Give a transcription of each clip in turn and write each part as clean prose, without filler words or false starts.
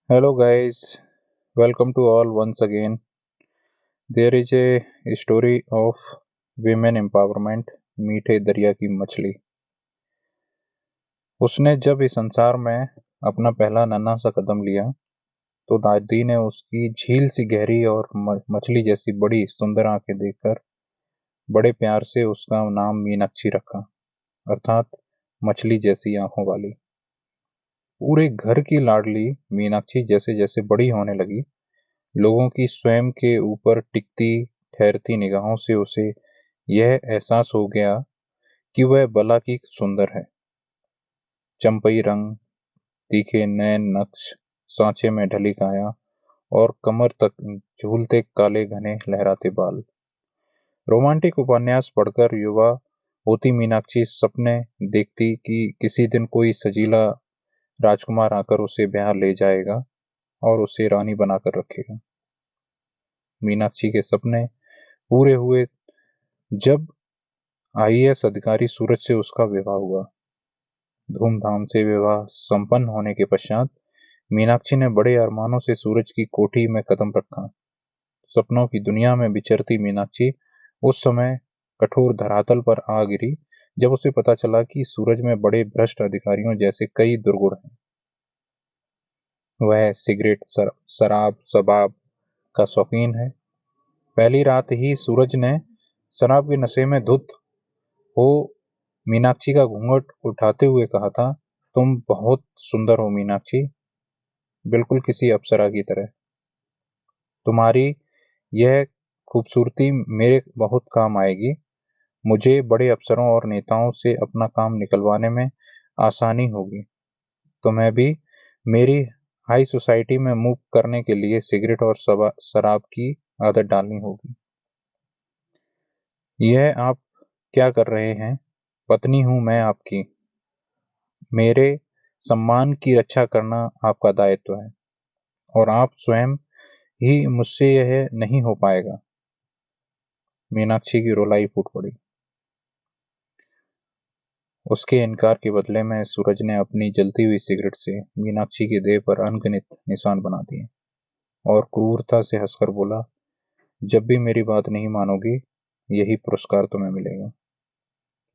Hello, guys. Welcome to all once again. There is a story of women empowerment. मीठे दरिया की मछली। उसने जब इस संसार में अपना पहला नन्हा सा कदम लिया तो दादी ने उसकी झील सी गहरी और मछली जैसी बड़ी सुंदर आंखें देखकर बड़े प्यार से उसका नाम मीनाक्षी रखा, अर्थात मछली जैसी आंखों वाली। पूरे घर की लाडली मीनाक्षी जैसे जैसे बड़ी होने लगी, लोगों की स्वयं के ऊपर टिकती ठहरती निगाहों से उसे यह एहसास हो गया कि वह भला की सुंदर है। चंपई रंग, तीखे नैन नक्श, सांचे में ढली काया और कमर तक झूलते काले घने लहराते बाल। रोमांटिक उपन्यास पढ़कर युवा होती मीनाक्षी सपने देखती कि किसी दिन कोई सजीला राजकुमार आकर उसे ब्याह ले जाएगा और उसे रानी बनाकर रखेगा। मीनाक्षी के सपने पूरे हुए जब आईएएस अधिकारी सूरज से उसका विवाह हुआ। धूमधाम से विवाह संपन्न होने के पश्चात मीनाक्षी ने बड़े अरमानों से सूरज की कोठी में कदम रखा। सपनों की दुनिया में विचरती मीनाक्षी उस समय कठोर धरातल पर आ गिरी जब उसे पता चला कि सूरज में बड़े भ्रष्ट अधिकारियों जैसे कई दुर्गुण हैं। वह सिगरेट, शराब, शबाब का शौकीन है। पहली रात ही सूरज ने शराब के नशे में धुत हो मीनाक्षी का घूंघट उठाते हुए कहा था, तुम बहुत सुंदर हो मीनाक्षी, बिल्कुल किसी अप्सरा की तरह। तुम्हारी यह खूबसूरती मेरे बहुत काम आएगी। मुझे बड़े अफसरों और नेताओं से अपना काम निकलवाने में आसानी होगी। तुम्हें भी मेरी हाई सोसाइटी में मूव करने के लिए सिगरेट और शराब की आदत डालनी होगी। यह आप क्या कर रहे हैं? पत्नी हूं मैं आपकी। मेरे सम्मान की रक्षा करना आपका दायित्व है और आप स्वयं ही मुझसे यह नहीं हो पाएगा। मीनाक्षी की रुलाई फूट पड़ी। उसके इनकार के बदले में सूरज ने अपनी जलती हुई सिगरेट से मीनाक्षी की देह पर अनगिनत निशान बना दिए और क्रूरता से हंसकर बोला, जब भी मेरी बात नहीं मानोगी, यही पुरस्कार तुम्हें मिलेगा।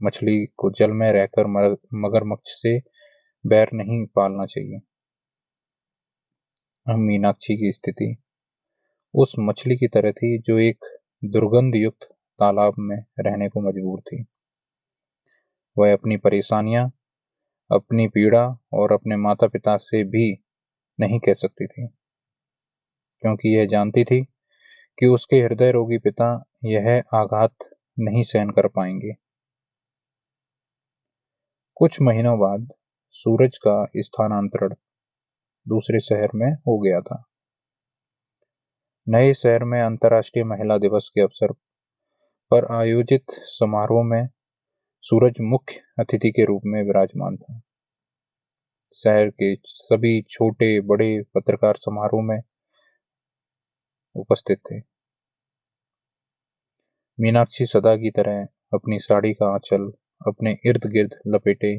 मछली को जल में रहकर मगरमच्छ से बैर नहीं पालना चाहिए। हम मीनाक्षी की स्थिति उस मछली की तरह थी जो एक दुर्गंध युक्त तालाब में रहने को मजबूर थी। वह अपनी परेशानियां, अपनी पीड़ा और अपने माता पिता से भी नहीं कह सकती थी, क्योंकि यह जानती थी कि उसके हृदय रोगी पिता यह आघात नहीं सहन कर पाएंगे। कुछ महीनों बाद सूरज का स्थानांतरण दूसरे शहर में हो गया था। नए शहर में अंतर्राष्ट्रीय महिला दिवस के अवसर पर आयोजित समारोह में सूरज मुख्य अतिथि के रूप में विराजमान था। शहर के सभी छोटे बड़े पत्रकार समारोह में उपस्थित थे। मीनाक्षी सदा की तरह अपनी साड़ी का आंचल अपने इर्द गिर्द लपेटे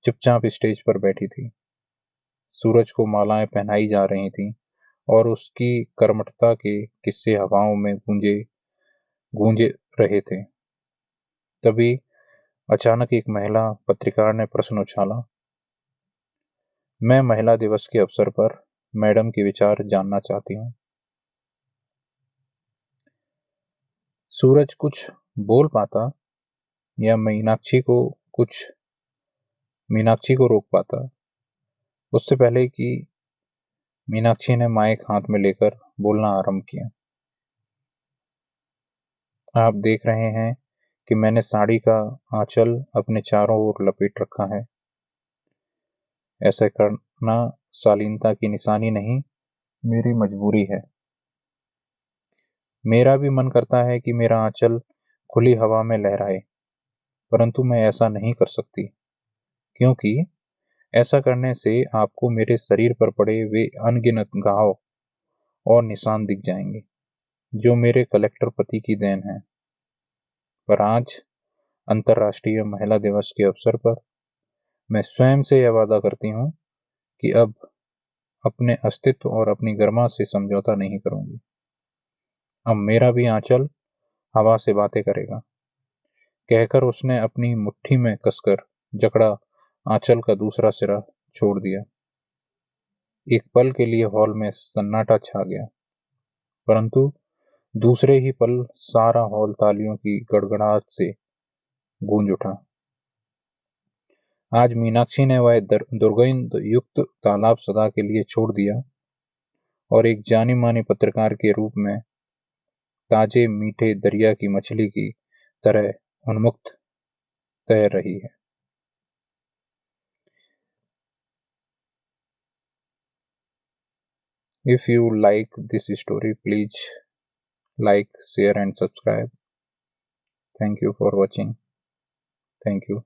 चुपचाप स्टेज पर बैठी थी। सूरज को मालाएं पहनाई जा रही थीं और उसकी कर्मठता के किस्से हवाओं में गूंजे गूंजे रहे थे। तभी अचानक एक महिला पत्रकार ने प्रश्न उछाला, मैं महिला दिवस के अवसर पर मैडम के विचार जानना चाहती हूँ। सूरज कुछ बोल पाता या मीनाक्षी को रोक पाता, उससे पहले कि मीनाक्षी ने माइक हाथ में लेकर बोलना आरंभ किया। आप देख रहे हैं कि मैंने साड़ी का आंचल अपने चारों ओर लपेट रखा है। ऐसा करना शालीनता की निशानी नहीं, मेरी मजबूरी है। मेरा भी मन करता है कि मेरा आंचल खुली हवा में लहराए, परंतु मैं ऐसा नहीं कर सकती, क्योंकि ऐसा करने से आपको मेरे शरीर पर पड़े वे अनगिनत घाव और निशान दिख जाएंगे, जो मेरे कलेक्टर पति की देन है। पर आज अंतर्राष्ट्रीय महिला दिवस के अवसर पर मैं स्वयं से यह वादा करती हूँ कि अब अपने अस्तित्व और अपनी गर्मा से समझौता नहीं करूंगी। अब मेरा भी आंचल हवा से बातें करेगा, कहकर उसने अपनी मुट्ठी में कसकर जकड़ा आंचल का दूसरा सिरा छोड़ दिया। एक पल के लिए हॉल में सन्नाटा छा गया, परंतु दूसरे ही पल सारा हॉल तालियों की गड़गड़ाहट से गूंज उठा। आज मीनाक्षी ने वह दुर्गंध युक्त तालाब सदा के लिए छोड़ दिया और एक जानी मानी पत्रकार के रूप में ताजे मीठे दरिया की मछली की तरह उन्मुक्त तैर रही है। If you like this story, please like, share and subscribe. Thank you for watching. Thank you.